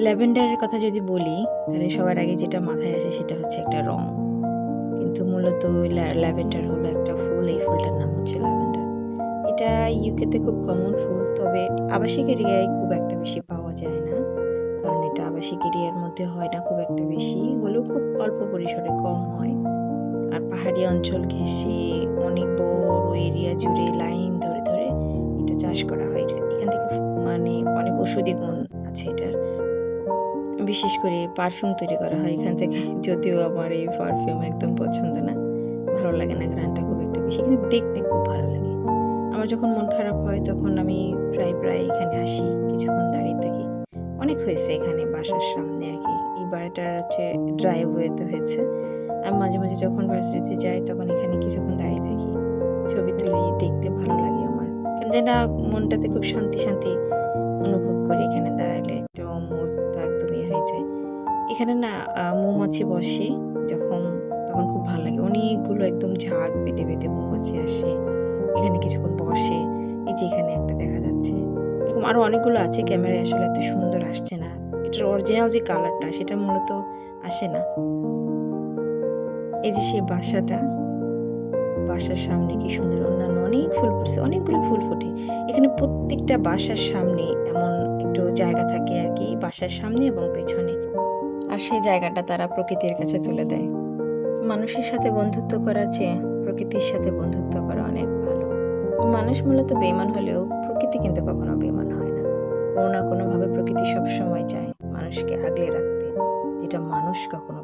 ল্যাভেন্ডারের কথা যদি বলি, তাহলে সবার আগে যেটা মাথায় আসে সেটা হচ্ছে একটা রং। কিন্তু মূলত ল্যাভেন্ডার হলো একটা ফুল, এই ফুলটার নাম হচ্ছে ল্যাভেন্ডার। এটা ইউকেতে খুব কমন ফুল, তবে আবাসিক এরিয়ায় খুব একটা বেশি পাওয়া যায় না। কারণ এটা আবাসিক এরিয়ার মধ্যে হয় না খুব একটা বেশি, হলেও খুব অল্প পরিসরে কম হয়। আর পাহাড়ি অঞ্চল ঘেঁষে অনেক বড় এরিয়া জুড়ে লাইন ধরে ধরে এটা চাষ করা হয়। এখান থেকে মানে অনেক ঔষধি গুণ আছে এটার। বিশেষ করে পারফিউম তৈরি করা হয় এখান থেকে। যদিও আমার এই পারফিউম একদম পছন্দ না, ভালো লাগে না ঘ্রাণটা খুব একটা বেশি, কিন্তু দেখতে খুব ভালো লাগে। আমার যখন মন খারাপ হয় তখন আমি প্রায় এখানে আসি, কিছুক্ষণ দাঁড়িয়ে থাকি। অনেক হয়েছে এখানে বাসার সামনে আর কি, এই বাড়িটার হচ্ছে ড্রাইভওয়েতে হয়েছে। আমি মাঝে মাঝে যখন ভার্সিটিতে যাই তখন এখানে কিছুক্ষণ দাঁড়িয়ে থাকি, ছবি তুলি, দেখতে ভালো লাগে আমার। কেন জানি না, মনটাতে খুব শান্তি শান্তি অনুভব করি এখানে দাঁড়ালে, একটু মুডটা একদম হয়ে যায়। এখানে না মৌমাছি বসে যখন, তখন খুব ভালো লাগে। অনেকগুলো একদম ঝাঁক বেঁধে বেঁধে মৌমাছি আসে, এখানে কিছুক্ষণ বসে। এই যে এখানে একটা দেখা যাচ্ছে, এরকম আরো অনেকগুলো আছে। ক্যামেরায় আসলে এত সুন্দর আসছে না, এটার অরিজিনাল যে কালারটা সেটা মূলত আসে না। এই যে সেই বাসাটা, বাসার সামনে কি সুন্দর অন্যান্য অনেক ফুল ফুটছে, অনেকগুলো ফুল ফোটে এখানে। প্রত্যেকটা বাসার সামনে এমন একটু জায়গা থাকে আর কি, বাসার সামনে এবং পেছনে। আর সেই জায়গাটা তারা প্রকৃতির কাছে তুলে দেয়। মানুষের সাথে বন্ধুত্ব করার চেয়ে প্রকৃতির সাথে বন্ধুত্ব করা অনেক ভালো। মানুষ মূলত বেইমান হলেও প্রকৃতি কিন্তু কখনো বেইমান হয় না। কোনো না কোনোভাবে প্রকৃতি সবসময় চায় মানুষকে আগলে রাখতে, যেটা মানুষ কখনো